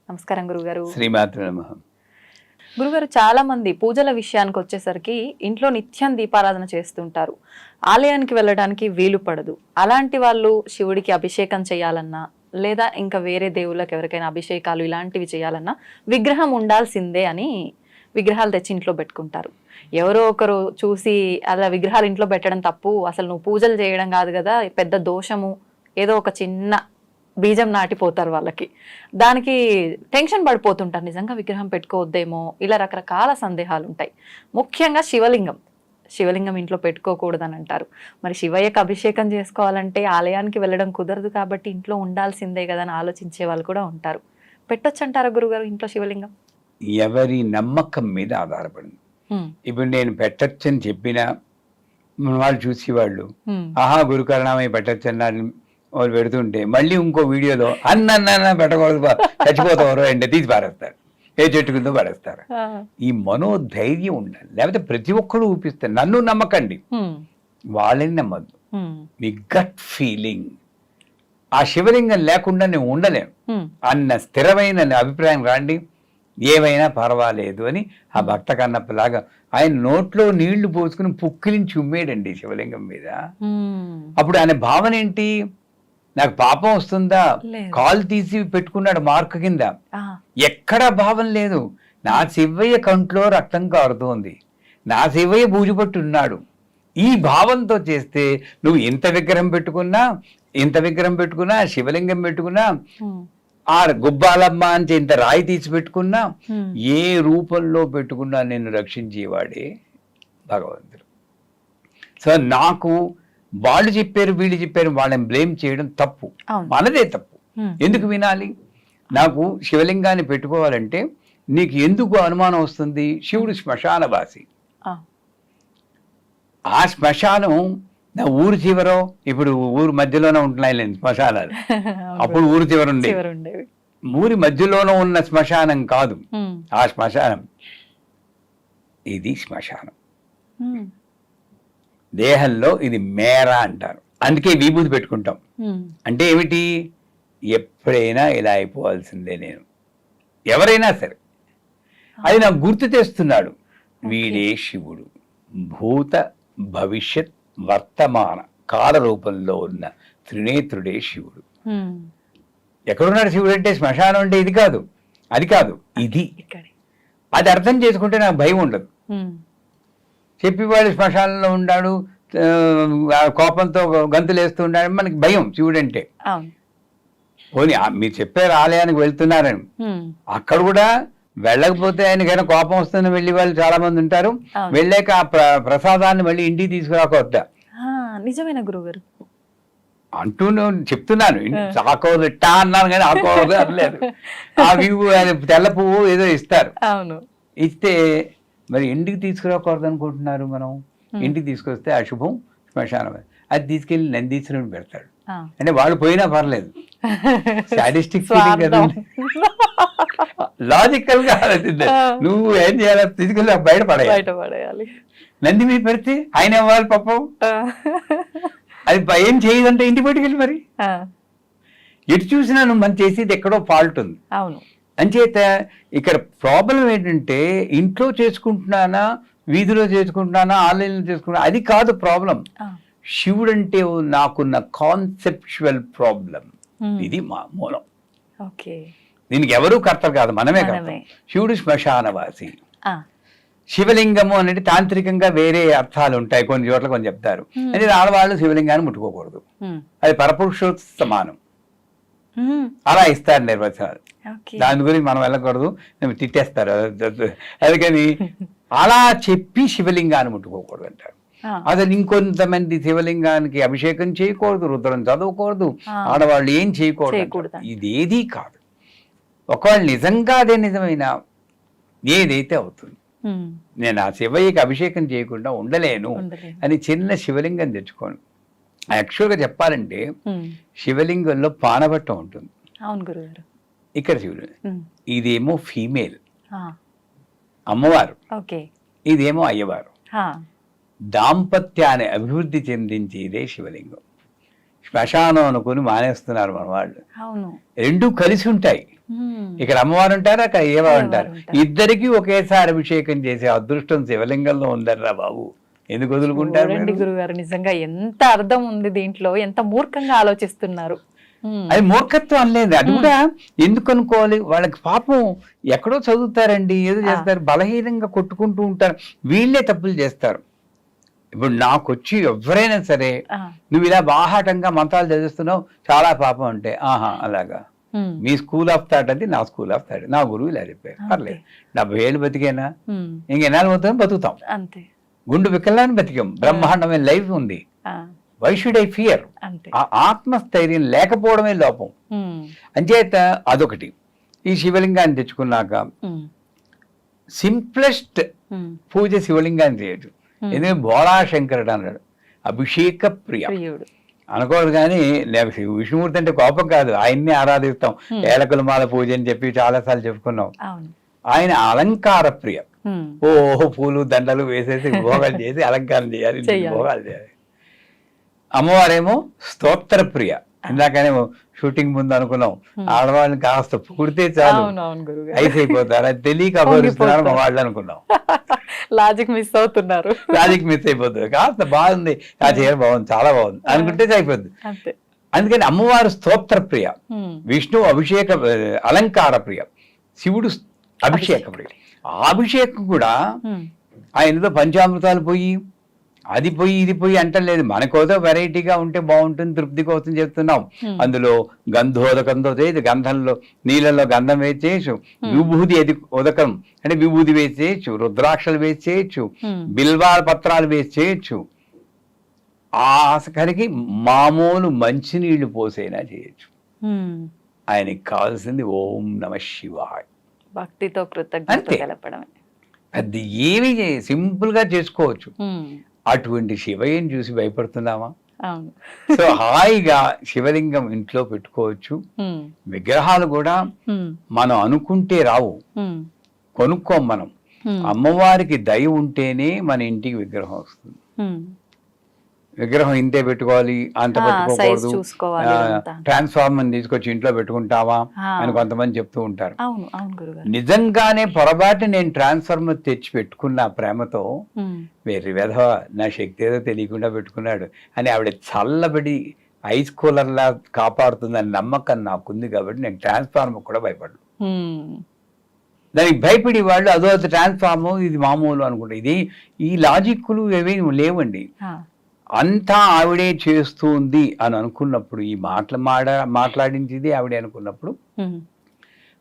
నమస్కారం గురుగారు. శ్రీమాత్రే నమః. గురుగారు, చాలా మంది పూజల విషయానికి వచ్చేసరికి ఇంట్లో నిత్యం దీపారాధన చేస్తుంటారు, ఆలయానికి వెళ్ళడానికి వీలు పడదు. అలాంటి వాళ్ళు శివుడికి అభిషేకం చేయాలన్నా లేదా ఇంకా వేరే దేవుళ్ళకి ఎవరికైనా అభిషేకాలు ఇలాంటివి చేయాలన్నా విగ్రహం ఉండాల్సిందే అని విగ్రహాలు తెచ్చి ఇంట్లో పెట్టుకుంటారు. ఎవరో ఒకరు చూసి అలా విగ్రహాలు ఇంట్లో పెట్టడం తప్పు, అసలు నువ్వు పూజలు చేయడం కాదు కదా, పెద్ద దోషము, ఏదో ఒక చిన్న బీజం నాటిపోతారు వాళ్ళకి. దానికి టెన్షన్ పడిపోతుంటారు, నిజంగా విగ్రహం పెట్టుకోవద్దేమో, ఇలా రకరకాల సందేహాలు ఉంటాయి. ముఖ్యంగా శివలింగం ఇంట్లో పెట్టుకోకూడదని అంటారు. మరి శివయ్యకు అభిషేకం చేసుకోవాలంటే ఆలయానికి వెళ్ళడం కుదరదు కాబట్టి ఇంట్లో ఉండాల్సిందే కదా అని ఆలోచించే వాళ్ళు కూడా ఉంటారు. పెట్టొచ్చు అంటారా గురుగారు ఇంట్లో శివలింగం? ఎవరి నమ్మకం మీద ఆధారపడింది. ఇప్పుడు నేను పెట్టచ్చని చెప్పినా వాళ్ళు చూసేవాళ్ళు ఆహా గురుకరణమై పెట్టచ్చన్నారు వాళ్ళు పెడుతుంటే మళ్ళీ ఇంకో వీడియోలో అన్న పెట్టకూడదు చచ్చిపోతారు అంటే తీసి పారేస్తారు, ఏ చెట్టు కింద పడేస్తారు. ఈ మనోధైర్యం ఉండాలి. లేకపోతే ప్రతి ఒక్కరు ఊపిస్తారు. నన్ను నమ్మకండి, వాళ్ళని నమ్మద్దు. మీ గట్ ఫీలింగ్, ఆ శివలింగం లేకుండా నేను ఉండలేను అన్న స్థిరమైన అభిప్రాయం రాండి, ఏమైనా పర్వాలేదు అని ఆ భక్త కన్నప్పలాగా ఆయన నోట్లో నీళ్లు పోసుకుని పుక్కిలించి ఉమ్మేడండి శివలింగం మీద. అప్పుడు ఆయన భావన ఏంటి? నాకు పాపం వస్తుందా? కాలు తీసి పెట్టుకున్నాడు మార్క్ కింద, ఎక్కడా భావం లేదు. నా శివయ్య కంట్లో రక్తం కారుతోంది, నా శివయ్య బూజుపట్టు ఉన్నాడు. ఈ భావంతో చేస్తే నువ్వు ఎంత విగ్రహం పెట్టుకున్నా శివలింగం పెట్టుకున్నా, ఆ గుబ్బాలమ్మ అని ఇంత రాయి తీసి పెట్టుకున్నా, ఏ రూపంలో పెట్టుకున్నా నిన్ను రక్షించేవాడే భగవంతుడు. సో నాకు వాళ్ళు చెప్పారు వీళ్ళు చెప్పారు వాళ్ళని బ్లేమ్ చేయడం తప్పు, మనదే తప్పు. ఎందుకు వినాలి? నాకు శివలింగాన్ని పెట్టుకోవాలంటే నీకు ఎందుకు అనుమానం వస్తుంది? శివుడు శ్మశానవాసి. ఆ శ్మశానం నా ఊరు చివరో, ఇప్పుడు ఊరు మధ్యలోనే ఉంటున్నాయి శ్మశానాలు, అప్పుడు ఊరు చివర ఉండేవి. ఊరి మధ్యలోనూ ఉన్న శ్మశానం కాదు ఆ శ్మశానం, ఇది శ్మశానం. దేహంలో ఇది మేర అంటారు, అందుకే విభూతి పెట్టుకుంటాం. అంటే ఏమిటి? ఎప్పుడైనా ఇలా అయిపోవాల్సిందే నేను, ఎవరైనా సరే. అది నాకు గుర్తు తెస్తున్నాడు, వీడే శివుడు. భూత భవిష్యత్ వర్తమాన కాల రూపంలో ఉన్న త్రినేత్రుడే శివుడు. ఎక్కడున్నాడు శివుడు అంటే? శ్మశానం అంటే ఇది కాదు, అది కాదు, ఇది. అది అర్థం చేసుకుంటే నాకు భయం ఉండదు. చెప్పేవాడు శ్మశానంలో ఉన్నాడు, కోపంతో గంతులు వేస్తూ ఉన్నాడు, మనకి భయం శివుడు అంటే. పోనీ మీరు చెప్పారు ఆలయానికి వెళ్తున్నారని, అక్కడ కూడా వెళ్ళకపోతే ఆయనకైనా కోపం వస్తుందని వెళ్ళి వాళ్ళు చాలా మంది ఉంటారు. వెళ్ళాక ఆ ప్రసాదాన్ని మళ్ళీ ఇంటికి తీసుకురాకొద్దా? నిజమైన గురుగారు అంటూనే చెప్తున్నాను. ఆకోదట్టా అన్నాను కానీ ఆకోదు అనలేదు. ఆ తెల్ల పువ్వు ఏదో ఇస్తారు, ఇస్తే మరి ఇంటికి తీసుకురాకూడదు అనుకుంటున్నారు మనం. ఇంటికి తీసుకొస్తే అశుభం, శ్మశానం. అది తీసుకెళ్లి నందీశ్వరుని పెడతాడు. అంటే వాళ్ళు పోయినా పర్లేదు, సాడిస్టిక్ ఫీలింగ్ కదా, లాజికల్ గా ఆలోచించే. నువ్వు ఏం చేయాలి? తీసుకెళ్ళి బయట పడేయాలి. నంది మీద పెడితే ఆయన ఇవ్వాలి పాపం. అది ఏం చేయదంటే ఇంటి బయటకెళ్ళి మరి ఎటు చూసినా నువ్వు మనం చేసేది ఎక్కడో ఫాల్ట్ ఉంది. అంచేత ఇక్కడ ప్రాబ్లం ఏంటంటే ఇంట్లో చేసుకుంటున్నానా, వీధిలో చేసుకుంటున్నానా, ఆన్లైన్లో చేసుకుంటున్నా, అది కాదు ప్రాబ్లం. శివుడు అంటే నాకున్న కాన్సెప్చువల్ ప్రాబ్లం, ఇది మా మూలం. దీనికి ఎవరూ కర్తలు కాదు, మనమే కర్త. శివుడు శ్మశానవాసి. శివలింగము అనేది తాంత్రికంగా వేరే అర్థాలు ఉంటాయి, కొన్ని చోట్ల కొన్ని చెప్తారు. అంటే ఆడవాళ్ళు శివలింగాన్ని ముట్టుకోకూడదు, అది పరపురుషోత్త సమానం, అలా ఇస్తారు నిర్వచనాలు. దాని గురించి మనం వెళ్ళకూడదు, తిట్టేస్తారు. అందుకని అలా చెప్పి శివలింగాన్ని ముట్టుకోకూడదు అంటారు. అసలు ఇంకొంతమంది శివలింగానికి అభిషేకం చేయకూడదు, రుద్రం చదవకూడదు, ఆడవాళ్ళు ఏం చేయకూడదు. ఇదేదీ కాదు. ఒకవేళ నిజంగా అదే నిజమైన ఏదైతే అవుతుంది, నేను ఆ శివయ్యకి అభిషేకం చేయకుండా ఉండలేను అని చిన్న శివలింగం తెచ్చుకోను. యాక్చువల్గా చెప్పాలంటే శివలింగంలో పానబట్టం ఉంటుంది. ఇక్కడ శివుడు, ఇదేమో ఫీమేల్ అమ్మవారు, ఇదేమో అయ్యవారు. హా. దాంపత్యాన్ని అభివృద్ధి చెందించేదే శివలింగం. శ్మశానం అనుకుని మానేస్తున్నారు మన వాళ్ళు. అవును. రెండూ కలిసి ఉంటాయి. ఇక్కడ అమ్మవారు ఉంటారు, అక్కడ అయ్యవారు ఉంటారు. ఇద్దరికి ఒకేసారి అభిషేకం చేసే అదృష్టం శివలింగంలో ఉందర్రా బాబు. ఎందుకు వదులుకుంటారు? చూడండి గురుగారు, నిజంగా ఎంత అర్థం ఉంది దీంట్లో, ఎంత మూర్ఖంగా ఆలోచిస్తున్నారు. అది మూర్ఖత్వం అనలేదు. అది కూడా ఎందుకు అనుకోవాలి? వాళ్ళకి పాపం ఎక్కడో చదువుతారండి, ఏదో చేస్తారు, బలహీనంగా కొట్టుకుంటూ ఉంటారు, వీళ్ళే తప్పులు చేస్తారు. ఇప్పుడు నాకు వచ్చి ఎవరైనా సరే నువ్వు ఇలా బాహాటంగా మంత్రాలు చదివిస్తున్నావు, చాలా పాపం అంటే, ఆహా అలాగా, మీ స్కూల్ ఆఫ్ థాట్ అది, నా స్కూల్ ఆఫ్ థాట్, నా గురువు ఇలా చెప్పారు, పర్లేదు, 70 ఏళ్ళు బతికేనా, ఇంకెన్నాళ్ళు పోతాం, బతుకుతాం, అంతే, గుండు వికలాన్ని బతికాం, బ్రహ్మాండమైన లైఫ్ ఉంది, వై షుడ్ ఐ ఫియర్? ఆ ఆత్మస్థైర్యం లేకపోవడమే లోపం. అంచేత అదొకటి. ఈ శివలింగాన్ని తెచ్చుకున్నాక సింప్లెస్ట్ పూజ శివలింగాన్ని చేయొచ్చు. ఎందుకంటే బోళాశంకరుడు అన్నాడు, అభిషేక ప్రియ అనుకోడు. కానీ విష్ణుమూర్తి అంటే కోపం కాదు, ఆయన్ని ఆరాధిస్తాం. ఏలకుల మాల పూజ అని చెప్పి చాలాసార్లు చెప్పుకున్నాం. ఆయన అలంకార ప్రియ. ఓహో పూలు దండలు వేసేసి భోగాలు చేసి అలంకారం చేయాలి, భోగాలు చేయాలి. అమ్మవారేమో స్తోత్ర ప్రియ. ఇందాకనే షూటింగ్ ముందు అనుకున్నాం, ఆడవాళ్ళని కాస్త పుడితే చాలు ఐస్ అయిపోతారు, అది తెలియక అభివరిస్తున్నారు మా వాళ్ళు అనుకున్నాం. లాజిక్ మిస్ అవుతున్నారు, లాజిక్ మిస్ అయిపోతుంది. కాస్త బాగుంది, ఆ చీర బాగుంది, చాలా బాగుంది అనుకుంటే అయిపోద్ది. అందుకని అమ్మవారు స్తోత్ర ప్రియ, విష్ణువు అభిషేక అలంకార ప్రియ, శివుడు అభిషేక ప్రియ. ఆ అభిషేకం కూడా ఆయనతో పంచామృతాలు పోయి అది పోయి ఇది పోయి అంటలేదు, మనకోదో వెరైటీగా ఉంటే బాగుంటుంది, తృప్తి కోసం చెప్తున్నాం. అందులో గంధోదకంతో చేయొచ్చు, గంధంలో నీళ్ళలో గంధం వేసేయచ్చు, విభూది ఉదకం అంటే విభూది వేసేయచ్చు, రుద్రాక్షలు వేసేయచ్చు, బిల్వాల పత్రాలు వేసేయచ్చు, ఆసకరికి మామూలు మంచినీళ్లు పోసైనా చేయొచ్చు. ఆయనకి కావాల్సింది ఓం నమ శివాయ, భక్తితో కృతజ్ఞత తెలపడమే. అది ఏమి సింపుల్ గా చేసుకోవచ్చు. అటువంటి శివయ్యని చూసి భయపడుతున్నామా? సో హాయిగా శివలింగం ఇంట్లో పెట్టుకోవచ్చు. విగ్రహాలు కూడా మనం అనుకుంటే రావు, కొనుక్కోం మనం. అమ్మవారికి దయ ఉంటేనే మన ఇంటికి విగ్రహం వస్తుంది. విగ్రహం ఇంతే పెట్టుకోవాలి, అంత పెట్టుకోకూడదు, ట్రాన్స్ఫార్మర్ తీసుకొచ్చి ఇంట్లో పెట్టుకుంటావా అని కొంతమంది చెప్తూ ఉంటారు. నిజంగానే పొరపాటు నేను ట్రాన్స్ఫార్మర్ తెచ్చి పెట్టుకున్న ప్రేమతో, వేరే విధవ నా శక్తి ఏదో తెలియకుండా పెట్టుకున్నాడు అని ఆవిడ చల్లబడి ఐస్ కూలర్ లా కాపాడుతుందని నమ్మకం నాకుంది. కాబట్టి నేను ట్రాన్స్ఫార్మర్ కూడా భయపడను. దానికి భయపడి వాళ్ళు అదో ట్రాన్స్ఫార్మర్ ఇది మామూలు అనుకుంటా. ఇది ఈ లాజిక్లు ఏవి లేవండి. అంతా ఆవిడే చేస్తుంది అని అనుకున్నప్పుడు, ఈ మాట్లాడించేది ఆవిడే అనుకున్నప్పుడు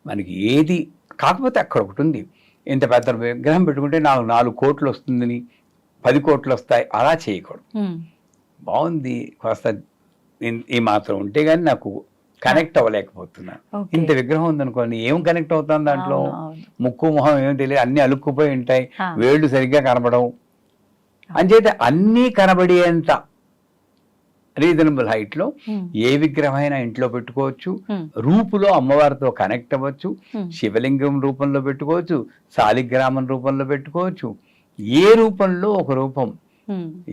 మనకి ఏది కాకపోతే అక్కడ ఒకటి ఉంది, ఇంత పెద్ద విగ్రహం పెట్టుకుంటే నాకు 4 కోట్లు వస్తుందని 10 కోట్లు వస్తాయి, అలా చేయకూడదు. బాగుంది కాస్త ఈ మాత్రం ఉంటే గానీ నాకు కనెక్ట్ అవ్వలేకపోతున్నా. ఇంత విగ్రహం ఉందనుకోండి, ఏం కనెక్ట్ అవుతాను దాంట్లో? ముక్కు మొహం ఏం తెలియదు, అన్ని అలుక్కుపోయి ఉంటాయి, వేళ్ళు సరిగ్గా కనబడవు. అంచేత అన్నీ కనబడేంత రీజనబుల్ హైట్ లో ఏ విగ్రహమైనా ఇంట్లో పెట్టుకోవచ్చు. రూపులో అమ్మవారితో కనెక్ట్ అవ్వచ్చు, శివలింగం రూపంలో పెట్టుకోవచ్చు, శాలిగ్రామం రూపంలో పెట్టుకోవచ్చు, ఏ రూపంలో ఒక రూపం.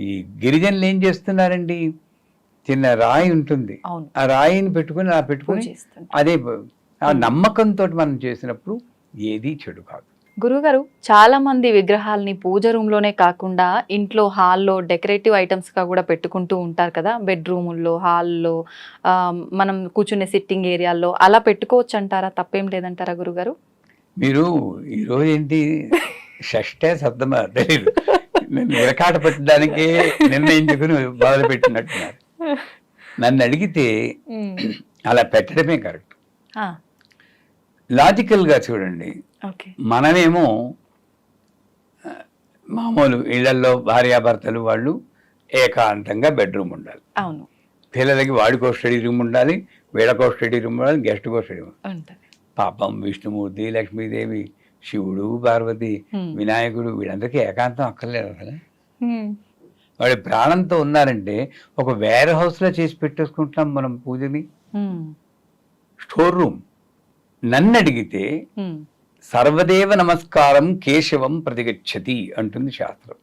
ఈ గిరిజనులు ఏం చేస్తున్నారండి, చిన్న రాయి ఉంటుంది, ఆ రాయిని పెట్టుకుని అదే ఆ నమ్మకంతో మనం చేసినప్పుడు ఏది చెడు కాదు. గురుగారు, చాలా మంది విగ్రహాలని పూజ రూమ్ లోనే కాకుండా ఇంట్లో హాల్లో డెకరేటివ్ ఐటమ్స్ గా కూడా పెట్టుకుంటూ ఉంటారు కదా, బెడ్రూముల్లో, హాల్లో, మనం కూర్చునే సిట్టింగ్ ఏరియాల్లో అలా పెట్టుకోవచ్చు అంటారా? తప్పేం లేదంటారా గురుగారు? మీరు ఈరోజు ఏంటి షష్టే సప్తమ తెలియదు, విరకాట పెట్టడానికే నిర్ణయించుకుని మొదలు పెట్టినట్టున్నారు. నన్ను అడిగితే అలా పెట్టడమే కరెక్ట్. లాజికల్ గా చూడండి, మనమేమో మామూలు ఇళ్లలో భార్యాభర్తలు వాళ్ళు ఏకాంతంగా బెడ్రూమ్ ఉండాలి, పిల్లలకి వాడికో స్టడీ రూమ్ ఉండాలి, వీళ్ళకో స్టడీ రూమ్ ఉండాలి, గెస్ట్కో స్టడీ రూమ్. పాపం విష్ణుమూర్తి, లక్ష్మీదేవి, శివుడు, పార్వతి, వినాయకుడు వీళ్ళందరికీ ఏకాంతం అక్కర్లేదు కదా. వాడి ప్రాణంతో ఉన్నారంటే ఒక వేర్ హౌస్ లో చేసి పెట్టేసుకుంటున్నాం మనం పూజని, స్టోర్ రూమ్. నన్ను అడిగితే సర్వదేవ నమస్కారం కేశవం ప్రతిగచ్చతి అంటుంది శాస్త్రం.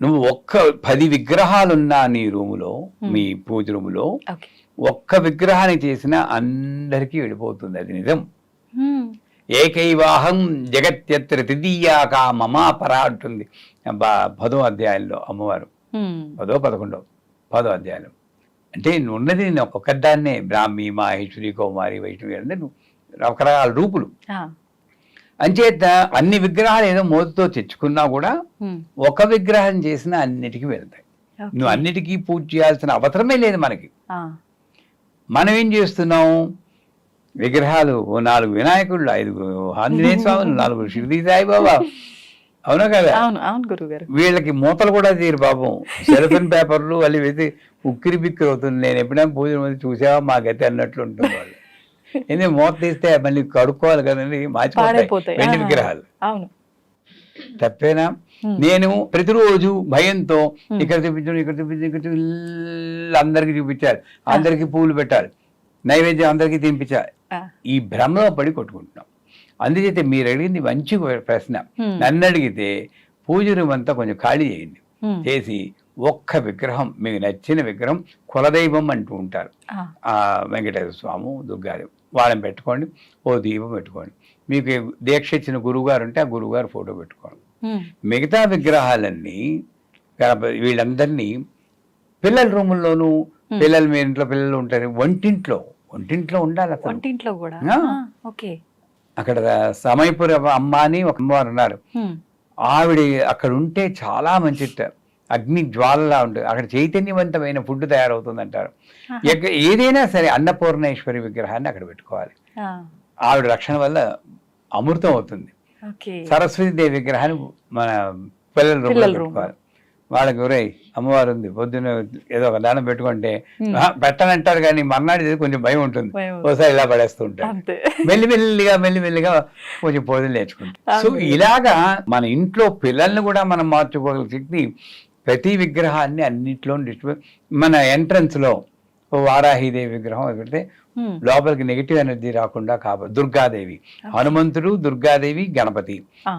నువ్వు 10 విగ్రహాలున్నా నీ రూములో, మీ పూజ రూములో ఒక్క విగ్రహాన్ని చేసినా అందరికీ వెళ్ళిపోతుంది. అది నిజం. ఏకైవాహం జగత్యత్ర తృతీయాక మమాపర అంటుంది 10వ అధ్యాయంలో అమ్మవారు. 10వ 11వ అధ్యాయం. అంటే ఉన్నది నేను ఒక్కదాన్నే, బ్రాహ్మి, మాహేశ్వరి, కౌమారి, వైష్ణవి అంటే రకరకాల రూపులు. అంచేత అన్ని విగ్రహాలు ఏదో మోతుతో తెచ్చుకున్నా కూడా ఒక విగ్రహం చేసినా అన్నిటికీ వెళ్తాయి. నువ్వు అన్నిటికీ పూజ చేయాల్సిన అవసరమే లేదు మనకి. మనం ఏం చేస్తున్నాం, విగ్రహాలు 4 వినాయకుళ్ళు, 5 ఆంజనేయ స్వాములు, 4 షిరిడి సాయిబాబా, అవునా కదా? వీళ్ళకి మూతలు కూడా తీరు పాపం. సెల్ఫిన్ పేపర్లు వాళ్ళు వేసి ఉక్కిరి బిక్కిరి అవుతుంది. నేను ఎప్పుడైనా పూజ చూసావా మా గతి అన్నట్లు ఉంటుంది వాళ్ళు. ఎందుకంటే మూత తీస్తే మళ్ళీ కడుక్కోవాలి కదండి, మార్చిపోతాయి వెండి విగ్రహాలు. తప్పేనా? నేను ప్రతిరోజు భయంతో ఇక్కడ చూపించు, ఇక్కడ చూపించు, ఇక్కడ అందరికి చూపించాలి, అందరికి పూలు పెట్టాలి, నైవేద్యం అందరికీ తినిపించాలి. ఈ భ్రమలో పడి కొట్టుకుంటున్నాం. అందుచేత మీరు అడిగింది మంచి ప్రశ్న. నన్ను అడిగితే పూజ రూమ్ అంతా కొంచెం ఖాళీ చేయండి, చేసి ఒక్క విగ్రహం, మీకు నచ్చిన విగ్రహం, కులదైవం అంటూ ఉంటారు, వెంకటేశ్వర స్వామి, దుర్గాదేవి, వాళ్ళని పెట్టుకోండి. ఓ దీపం పెట్టుకోండి. మీకు దీక్ష ఇచ్చిన గురువుగారు ఉంటే ఆ గురువుగారు ఫోటో పెట్టుకోండి. మిగతా విగ్రహాలన్నీ వీళ్ళందరినీ పిల్లల రూముల్లోనూ, పిల్లలు మీ ఇంట్లో పిల్లలు ఉంటారు, వంటింట్లో ఉండాలి. వంటింట్లో కూడా అక్కడ సమయపుర అమ్మ అని ఒక అమ్మవారు ఉన్నారు. ఆవిడ అక్కడ ఉంటే చాలా మంచిట, అగ్ని జ్వాలలా ఉంటుంది. అక్కడ చైతన్యవంతమైన ఫుడ్ తయారవుతుంది అంటారు. ఏదైనా సరే అన్నపూర్ణేశ్వరి విగ్రహాన్ని అక్కడ పెట్టుకోవాలి. ఆవిడ రక్షణ వల్ల అమృతం అవుతుంది. సరస్వతి దేవి విగ్రహాన్ని మన పిల్లల రూపంలో పెట్టుకోవాలి. వాళ్ళకి ఒరే అమ్మవారు ఉంది, పొద్దున్న ఏదో ఒక దానం పెట్టుకుంటే పెట్టనంటారు, కానీ మర్నాడు కొంచెం భయం ఉంటుంది. ఒకసారి ఇలా పడేస్తూ ఉంటారు. మెల్లిమెల్లిగా కొంచెం పూజలు నేర్చుకుంటారు. సో ఇలాగా మన ఇంట్లో పిల్లల్ని కూడా మనం మార్చుకోగల శక్తి ప్రతి విగ్రహాన్ని అన్నింటిలో మన ఎంట్రన్స్ లో వారాహిదేవి విగ్రహం పెడితే లోపలికి నెగిటివ్ ఎనర్జీ రాకుండా దుర్గాదేవి, హనుమంతుడు, దుర్గాదేవి, గణపతి,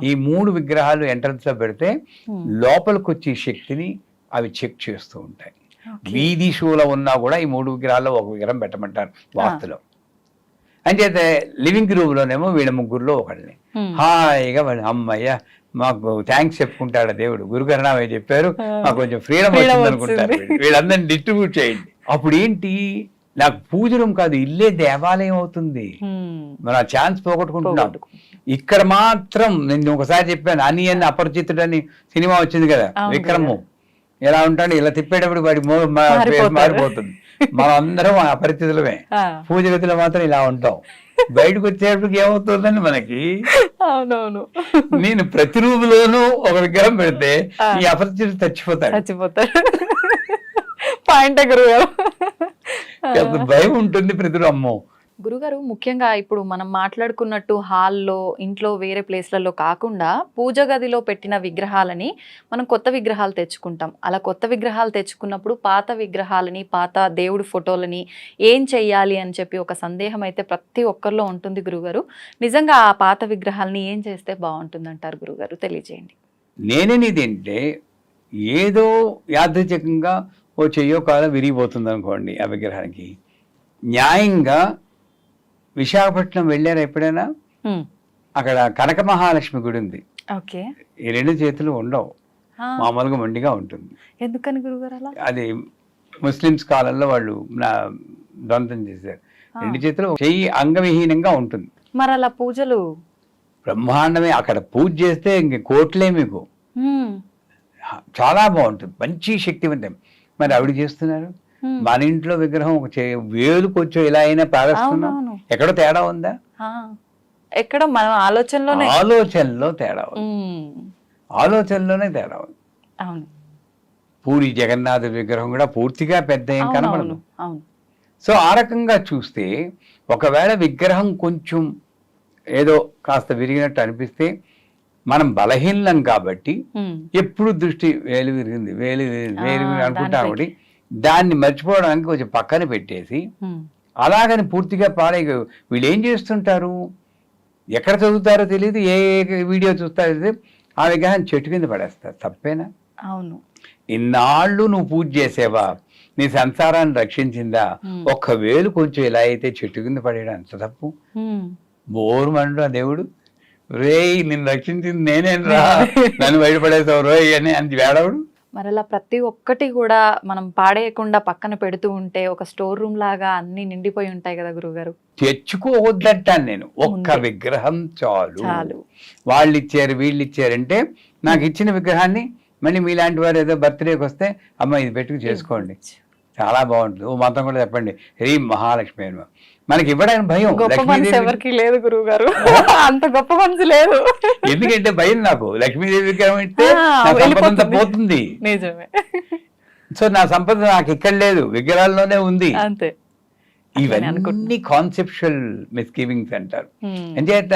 ఈ 3 విగ్రహాలు ఎంట్రన్స్ లో పెడితే లోపలికి వచ్చే శక్తిని అవి చెక్ చేస్తూ ఉంటాయి. వీధి షోలో ఉన్నా కూడా ఈ 3 విగ్రహాల్లో ఒక విగ్రహం పెట్టమంటారు వాస్తులో. అంచేతే లివింగ్ రూమ్ లోనేమో వీళ్ళ ముగ్గురులో ఒకళ్ళని హాయిగా వాళ్ళు అమ్మయ్య మాకు థ్యాంక్స్ చెప్పుకుంటాడు దేవుడు, గురుకరణామయ్య చెప్పారు, మాకు కొంచెం ఫ్రీడమ్ వచ్చింది అనుకుంటారు. వీళ్ళందరినీ డిస్ట్రిబ్యూట్ చేయండి. అప్పుడు ఏంటి, నాకు పూజ రూమ్ కాదు, ఇల్లే దేవాలయం అవుతుంది. మనం ఆ ఛాన్స్ పోగొట్టుకుంటున్నాం. ఇక్కడ మాత్రం నేను ఒకసారి చెప్పాను, అనియన్ అపరిచితుడు అని సినిమా వచ్చింది కదా, విక్రము ఎలా ఉంటాడు, ఇలా తిప్పేటప్పుడు వాడి మారిపోతుంది. మనం అందరం అపరిచితులమే, పూజ గదిలో మాత్రం ఇలా ఉంటాం. బయటకు వచ్చేటప్పటికి ఏమవుతుందని మనకి. అవునవును, నేను ప్రతి రూపులోనూ ఒక విగ్రహం పెడితే ఈ అపరిచితుడు చచ్చిపోతాడు. భయం ఉంటుంది ప్రతి అమ్మో. గురుగారు, ముఖ్యంగా ఇప్పుడు మనం మాట్లాడుకున్నట్టు హాల్లో, ఇంట్లో, వేరే ప్లేస్లలో కాకుండా పూజ గదిలో పెట్టిన విగ్రహాలని మనం కొత్త విగ్రహాలు తెచ్చుకుంటాం. అలా కొత్త విగ్రహాలు తెచ్చుకున్నప్పుడు పాత విగ్రహాలని, పాత దేవుడి ఫోటోలని ఏం చెయ్యాలి అని చెప్పి ఒక సందేహం అయితే ప్రతి ఒక్కరిలో ఉంటుంది గురుగారు. నిజంగా ఆ పాత విగ్రహాలని ఏం చేస్తే బాగుంటుంది అంటారు గురుగారు, తెలియజేయండి. నేనేంటే ఏదో యాదృచ్ఛికంగా ఓ చెయ్యో కాలం విరిగిపోతుంది అనుకోండి, ఆ విగ్రహానికి న్యాయంగా విశాఖపట్నం వెళ్ళారా ఎప్పుడైనా? అక్కడ కనక మహాలక్ష్మి గుడి ఉంది. ఈ 2 చేతులు ఉండవు, మామూలుగా మొండిగా ఉంటుంది. ఎందుకని గురుగారు అలా? అది ముస్లిమ్స్ కాలంలో వాళ్ళు దొంతం చేశారు. 2 చేతులు, చెయ్యి అంగవిహీనంగా ఉంటుంది. మరి అలా పూజలు బ్రహ్మాండమే. అక్కడ పూజ చేస్తే ఇంక కోట్లే మీకు. చాలా బాగుంటుంది, మంచి శక్తివంతం. మరి ఆవిడ చేస్తున్నారు. మన ఇంట్లో విగ్రహం ఒక వేలుకొచ్చో ఇలా అయినా ప్రారంభిస్తున్నాం. ఎక్కడో తేడా ఉందా? ఎక్కడ మన ఆలోచనలో తేడా ఉంది. ఆలోచనలోనే తేడా ఉంది. పూరి జగన్నాథ విగ్రహం కూడా పూర్తిగా పెద్ద ఏం కనబడదు. సో ఆ రకంగా చూస్తే ఒకవేళ విగ్రహం కొంచెం ఏదో కాస్త విరిగినట్టు అనిపిస్తే మనం బలహీనం కాబట్టి ఎప్పుడు దృష్టి వేలు విరిగింది అనుకుంటాం. ఒకటి దాన్ని మర్చిపోవడానికి కొంచెం పక్కన పెట్టేసి అలాగని పూర్తిగా పాడే వీళ్ళు ఏం చేస్తుంటారు, ఎక్కడ చదువుతారో తెలియదు, ఏ వీడియో చూస్తారో తెలియదు, ఆ విగ్రహాన్ని చెట్టు కింద పడేస్తారు. తప్పేనా? అవును. ఇన్నాళ్ళు నువ్వు పూజ చేసేవా, నీ సంసారాన్ని రక్షించిందా? 1,000 కొంచెం ఇలా అయితే చెట్టు కింద పడేయడం అంత తప్పు. బోరు మండు ఆ దేవుడు, రేయ్ నిన్ను రక్షించింది నేనేం రా, నన్ను బయటపడేసావు రోయ్ అని అంత వేడవుడు. మరి అలా ప్రతి ఒక్కటి కూడా మనం పాడేయకుండా పక్కన పెడుతూ ఉంటే ఒక స్టోర్ రూమ్ లాగా అన్ని నిండిపోయి ఉంటాయి కదా గురువుగారు. తెచ్చుకోవద్దంటాను నేను, ఒక్క విగ్రహం చాలు. వాళ్ళు ఇచ్చారు వీళ్ళు ఇచ్చారంటే, నాకు ఇచ్చిన విగ్రహాన్ని మళ్ళీ మీలాంటి వారు ఏదో బర్త్డేకి వస్తే అమ్మ ఇది పెట్టుకు చేసుకోండి, చాలా బాగుంటుంది. ఓ మంత్రం కూడా చెప్పండి, హ్రీం మహాలక్ష్మి అని. మనకి ఇవ్వడానికి భయం. గొప్ప మనసు ఎవరికి లేదు గురువు గారు, అంత గొప్ప మనసు లేదు. ఎందుకంటే భయం నాకు. లక్ష్మీదేవి విగ్రహం ఇస్తే సంపద అంతా పోతుంది. నిజమే. సో నా సంపద నాకు ఇక్కడ లేదు, విగ్రహాల్లోనే ఉంది. అంతే. ఇవన్నీ కాన్సెప్చువల్ మిస్గివింగ్స్ అంటారు. అంచేత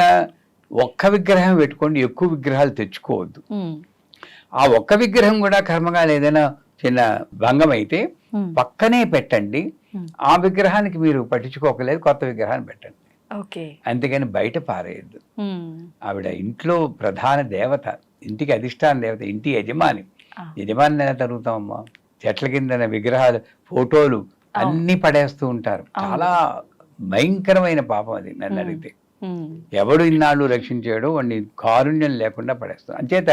ఒక్క విగ్రహం పెట్టుకోండి, ఎక్కువ విగ్రహాలు తెచ్చుకోవద్దు. ఆ ఒక్క విగ్రహం కూడా కర్మగాలు ఏదైనా చిన్న భంగం అయితే పక్కనే పెట్టండి. ఆ విగ్రహానికి మీరు పట్టించుకోకలేదు, కొత్త విగ్రహాన్ని పెట్టండి. అంతేగాని బయట పారేయద్దు. ఆవిడ ఇంట్లో ప్రధాన దేవత, ఇంటికి అధిష్టాన దేవత, ఇంటి యజమాని. యజమాని ఎలా తరుగుతామమ్మా? చెట్ల కింద విగ్రహాలు, ఫోటోలు అన్ని పడేస్తూ ఉంటారు. చాలా భయంకరమైన పాపం అది నన్ను అడిగితే. ఎవడు ఇన్నాళ్ళు రక్షించాడో వాడిని కారుణ్యం లేకుండా పడేస్తాడు. అంచేత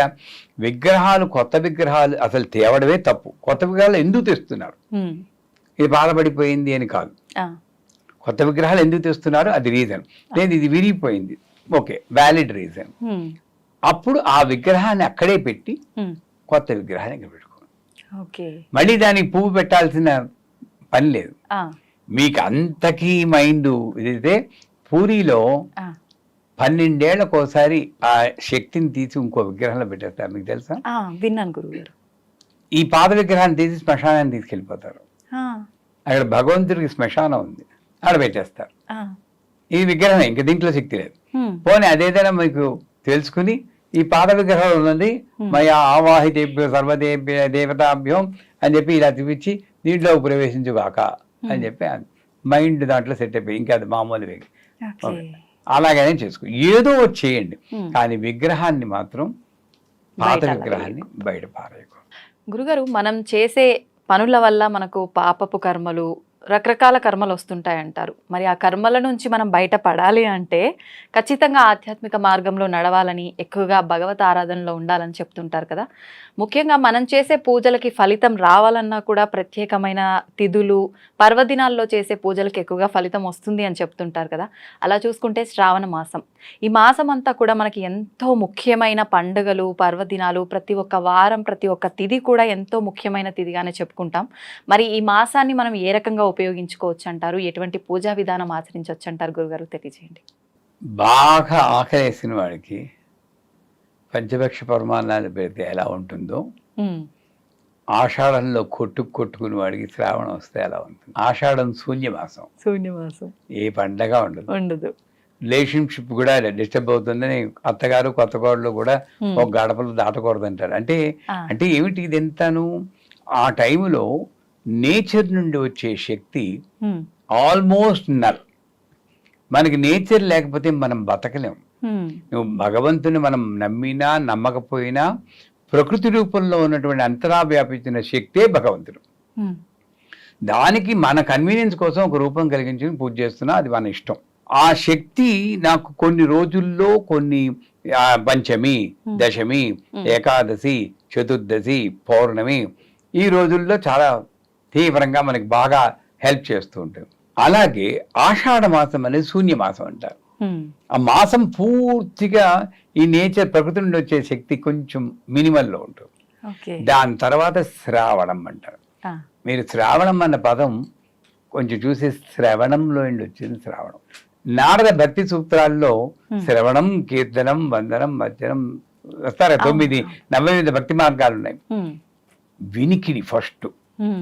విగ్రహాలు, కొత్త విగ్రహాలు అసలు తేవడమే తప్పు. కొత్త విగ్రహాలు ఎందుకు తెస్తున్నారు? ఇది బాధపడిపోయింది అని కాదు. కొత్త విగ్రహాలు ఎందుకు తెస్తున్నారు అది రీజన్. లేదు ఇది విరిగిపోయింది, ఓకే, వ్యాలిడ్ రీజన్. అప్పుడు ఆ విగ్రహాన్ని అక్కడే పెట్టి కొత్త విగ్రహాన్ని ఇక్కడ పెట్టుకోండి. మళ్ళీ దానికి పువ్వు పెట్టాల్సిన పని లేదు. మీకు అంతకీ మైండ్ ఇదైతే పూరిలో 12 ఏళ్లకోసారి ఆ శక్తిని తీసి ఇంకో విగ్రహంలో పెట్టేస్తారు. మీకు తెలుసా? విన్నాను గురువు గారు. ఈ పాత విగ్రహాన్ని తీసి శ్మశానాన్ని తీసుకెళ్ళిపోతారు. అక్కడ భగవంతుడికి శ్మశానం ఉంది, అక్కడ పెట్టేస్తారు. ఈ విగ్రహం ఇంకా దీంట్లో శక్తి లేదు. పోనీ అదేదైనా మీకు తెలుసుకుని ఈ పాత విగ్రహం ఉన్నది మయా ఆవాహితేభ్యో సర్వదేభ్య దేవతాభ్యం అని చెప్పి ఇలా చూపించి దీంట్లో ప్రవేశించుగాక అని చెప్పి మైండ్ దాంట్లో సెట్ అయిపోయి ఇంకా అది మామూలు వేగి అలాగనే చేసుకో, ఏదో చేయండి. కానీ విగ్రహాన్ని మాత్రం, పాత విగ్రహాన్ని బయట పారేయకూడదు. గురుగారు, మనం చేసే పనుల వల్ల మనకు పాపపు కర్మలు, రకరకాల కర్మలు వస్తుంటాయి అంటారు. మరి ఆ కర్మల నుంచి మనం బయటపడాలి అంటే ఖచ్చితంగా ఆధ్యాత్మిక మార్గంలో నడవాలని, ఎక్కువగా భగవత్ ఆరాధనలో ఉండాలని చెప్తుంటారు కదా. ముఖ్యంగా మనం చేసే పూజలకి ఫలితం రావాలన్నా కూడా ప్రత్యేకమైన తిథులు, పర్వదినాల్లో చేసే పూజలకి ఎక్కువగా ఫలితం వస్తుంది అని చెప్తుంటారు కదా. అలా చూసుకుంటే శ్రావణ మాసం, ఈ మాసం అంతా కూడా మనకి ఎంతో ముఖ్యమైన పండుగలు, పర్వదినాలు, ప్రతి ఒక్క వారం, ప్రతి ఒక్క తిథి కూడా ఎంతో ముఖ్యమైన తిథిగానే చెప్పుకుంటాం. మరి ఈ మాసాన్ని మనం ఏ రకంగా ఉపయోగించుకోవచ్చు అంటారు? ఎటువంటి పూజా విధానం ఆచరించవచ్చు అంటారు గురుగారు? తెలియజేయండి. బాగా ఆకలేసిన వాడికి పంచభక్ష పరమాన్నాలు పెడితే ఎలా ఉంటుందో, ఆషాఢంలో కొట్టుకుని వాడికి శ్రావణం వస్తే ఎలా ఉంటుంది. ఆషాఢం శూన్యమాసం, ఏ పండగ ఉండదు. రిలేషన్షిప్ కూడా డిస్టర్బ్ అవుతుందని అత్తగారు కొత్త కోడలు కూడా ఒక గడపలు దాటకూడదు అంటారు. అంటే ఏమిటి ఇది? ఎంతను ఆ టైంలో నేచర్ నుండి వచ్చే శక్తి ఆల్మోస్ట్ నల్. మనకి నేచర్ లేకపోతే మనం బతకలేం. నువ్వు భగవంతుని మనం నమ్మినా నమ్మకపోయినా ప్రకృతి రూపంలో ఉన్నటువంటి అంతరా వ్యాపించిన శక్తే భగవంతుడు. దానికి మన కన్వీనియన్స్ కోసం ఒక రూపం కలిగించి పూజ చేస్తున్నా, అది మన ఇష్టం. ఆ శక్తి నాకు కొన్ని రోజుల్లో, కొన్ని పంచమి, దశమి, ఏకాదశి, చతుర్దశి, పౌర్ణమి, ఈ రోజుల్లో చాలా తీవ్రంగా మనకి బాగా హెల్ప్ చేస్తూ ఉంటుంది. అలాగే ఆషాఢ మాసం అనేది శూన్యమాసం అంటారు. ఆ మాసం పూర్తిగా ఈ నేచర్, ప్రకృతి నుండి వచ్చే శక్తి కొంచెం మినిమల్లో ఉంటుంది. దాని తర్వాత శ్రావణం అంటారు. మీరు శ్రావణం అన్న పదం కొంచెం చూసి శ్రవణంలో వచ్చింది శ్రావణం. నారద భక్తి సూత్రాల్లో శ్రవణం, కీర్తనం, వందనం, మధ్యనం వస్తారు 9 నవవిధ భక్తి మార్గాలు ఉన్నాయి. వినికిడి ఫస్ట్,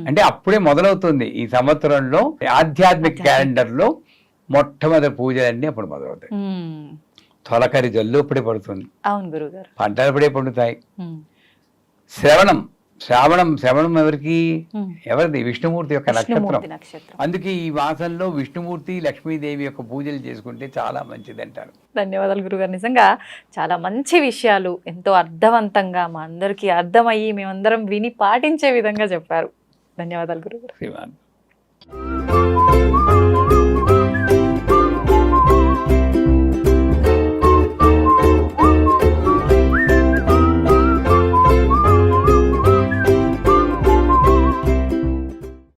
అంటే అప్పుడే మొదలవుతుంది ఈ సంవత్సరంలో. ఆధ్యాత్మిక క్యాలెండర్ లో మొట్టమొదటి పూజలన్నీ అప్పుడు మొదలవుతాయి. తొలకరి జల్లు అప్పుడే పడుతుంది, పంటలు అప్పుడే పండుతాయి. శ్రవణం, శ్రవణం ఎవరికి? ఎవరిది? విష్ణుమూర్తి యొక్క నక్షత్రం. విష్ణుమూర్తి నక్షత్రం. అందుకే ఈ మాసంలో విష్ణుమూర్తి లక్ష్మీదేవి యొక్క పూజలు చేసుకుంటే చాలా మంచిది అంటారు. ధన్యవాదాలు గురుగారు. నిజంగా చాలా మంచి విషయాలు ఎంతో అర్థవంతంగా మా అందరికీ అర్థమయ్యి మేమందరం విని పాటించే విధంగా చెప్పారు. ధన్యవాదాలు గురుగారు. శ్రీమాన్.